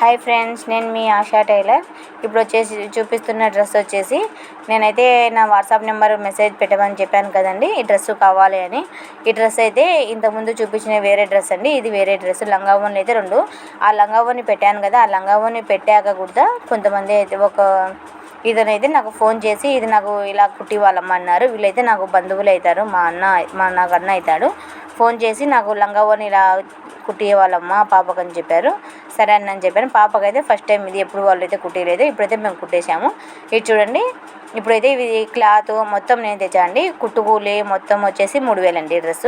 Hi friends, నేను మీ ASHA tailor. ఇప్పుడు వచ్చేసి చూపిస్తున్న డ్రెస్ వచ్చేసి నేనైతే నా వాట్సాప్ నెంబర్ మెసేజ్ పెట్టమని చెప్పాను కదండి, ఈ డ్రెస్ కావాలి అని. ఈ డ్రెస్ అయితే ఇంతకుముందు చూపించిన వేరే డ్రెస్ అండి, ఇది వేరే డ్రెస్. లంగా ఓణి అయితే 2. ఆ లంగా ఓణి పెట్టాను కదా, ఆ లంగా ఓణి పెట్టాక కూడా కొంతమంది అయితే ఇతనైతే నాకు ఫోన్ చేసి ఇది నాకు ఇలా కుట్టి వాళ్ళమ్మ అన్నారు. వీళ్ళైతే నాకు బంధువులు అవుతారు, నాకు అన్న అవుతాడు. ఫోన్ చేసి నాకు లంగా ఓణి ఇలా కుట్టి వాళ్ళమ్మ పాపకని చెప్పారు. సరే అని చెప్పాను. పాపకైతే ఫస్ట్ టైం, ఇది ఎప్పుడు వాళ్ళు అయితే కుట్టిలేదు, ఇప్పుడైతే మేము కుట్టేసాము. ఇది చూడండి. ఇప్పుడైతే ఇది క్లాత్ మొత్తం నేను తెచ్చా అండి. కుట్టుకూలి మొత్తం వచ్చేసి 3000 అండి. డ్రెస్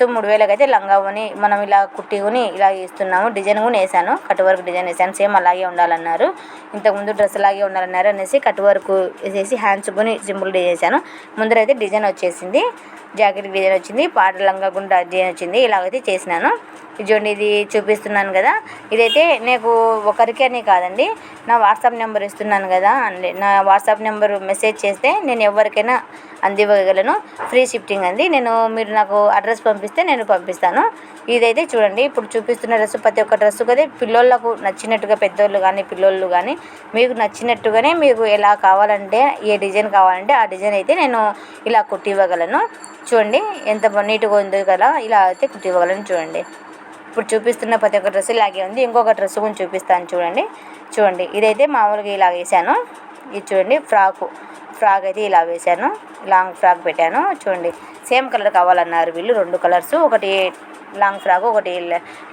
3000కి అయితే లంగా ఓణి మనం ఇలా కుట్టుకొని ఇలా ఇస్తున్నాము. డిజైన్ కూడా వేసాను, కట్ వర్క్ డిజైన్ వేసాను. సేమ్ అలాగే ఉండాలన్నారు, ఇంతకుముందు డ్రెస్ అలాగే ఉండాలన్నారు అనేసి కట్ వర్క్ వేసేసి హ్యాండ్స్ కొని సింపుల్ డిజైన్ వేసాను. ముందరైతే డిజైన్ వచ్చేసింది, జాకెట్ డిజైన్ వచ్చింది, పాట లంగా గుండా డిజైన్ వచ్చింది. ఇలాగైతే చేసినాను. చూడండి, ఇది చూపిస్తున్నాను కదా, ఇదైతే నాకు ఒకరికి అని కాదండి, నా వాట్సాప్ నెంబర్ ఇస్తున్నాను కదా, నా వాట్సాప్ నెంబర్ మెసేజ్ చేస్తే నేను ఎవరికైనా అందివ్వగలను. ఫ్రీ షిఫ్టింగ్ అండి. మీరు నాకు అడ్రస్ పంపిస్తే నేను పంపిస్తాను. ఇదైతే చూడండి, ఇప్పుడు చూపిస్తున్న డ్రెస్ ప్రతి ఒక్క డ్రెస్సు కదా పిల్లోళ్ళకు నచ్చినట్టుగా, పెద్దోళ్ళు కానీ పిల్లోళ్ళు కానీ మీకు నచ్చినట్టుగానే మీకు ఎలా కావాలంటే, ఏ డిజైన్ కావాలంటే ఆ డిజైన్ అయితే నేను ఇలా కుట్టి ఇవ్వగలను. చూడండి ఎంత నీట్గా ఉంది కదా, ఇలా అయితే కుట్టి ఇవ్వగలను. చూడండి, ఇప్పుడు చూపిస్తున్న ప్రతి ఒక్క డ్రెస్ ఇలాగే ఉంది. ఇంకొక డ్రెస్ కూడా చూపిస్తాను చూడండి. ఇదైతే మామూలుగా ఇలా వేసాను. ఇది చూడండి, ఫ్రాక్ అయితే ఇలా వేసాను, లాంగ్ ఫ్రాక్ పెట్టాను. చూడండి, సేమ్ కలర్ కావాలన్నారు వీళ్ళు, 2 కలర్స్, ఒకటి లాంగ్ ఫ్రాక్, ఒకటి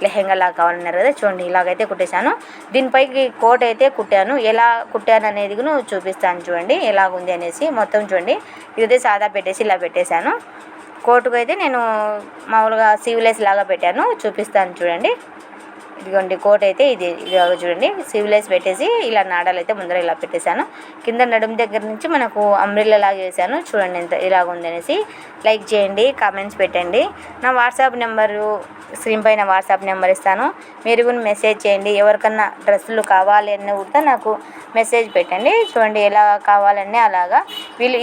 లెహెంగా లాగా కావాలన్నారు కదా. చూడండి, ఇలాగైతే కుట్టేశాను. దీనిపైకి కోట్ అయితే కుట్టాను. ఎలా కుట్టాను అనేది కూడా చూపిస్తాను. చూడండి ఎలాగుంది అనేసి మొత్తం. చూడండి, ఇదైతే సాదా పెట్టేసి ఇలా పెట్టేశాను. కోటుకు అయితే నేను మామూలుగా సీవ్లెస్ లాగా పెట్టాను, చూపిస్తాను చూడండి. ఇదిగోండి కోట్ అయితే ఇలాగ చూడండి, సీవ్లెస్ పెట్టేసి ఇలా నాడాలు అయితే ముందర ఇలా పెట్టేశాను. కింద నడుము దగ్గర నుంచి మనకు అంబ్రెల్లా లాగా వేసాను. చూడండి ఎంత ఇలాగుంది అనేసి. లైక్ చేయండి, కామెంట్స్ పెట్టండి. నా వాట్సాప్ నెంబరు స్క్రీన్ పైన వాట్సాప్ నెంబర్ ఇస్తాను, మీరు కూడా మెసేజ్ చేయండి. ఎవరికన్నా డ్రెస్సులు కావాలి అని కూడా నాకు మెసేజ్ పెట్టండి. చూడండి ఎలా కావాలన్నీ అలాగా. వీళ్ళు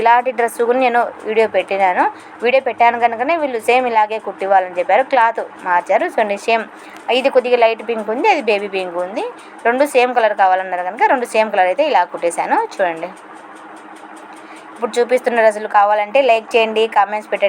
ఇలాంటి డ్రెస్సు కూడా నేను వీడియో పెట్టాను కనుకనే వీళ్ళు సేమ్ ఇలాగే కుట్టివ్వాలని చెప్పారు. క్లాత్ మార్చారు. చూడండి, సేమ్ ఇది కొద్దిగా లైట్ పింక్ ఉంది, అది బేబీ పింక్ ఉంది. 2 సేమ్ కలర్ కావాలన్నారు కనుక 2 సేమ్ కలర్ అయితే ఇలా కుట్టేశాను. చూడండి, ఇప్పుడు చూపిస్తున్న డ్రెస్సులు కావాలంటే లైక్ చేయండి, కామెంట్స్ పెట్టండి.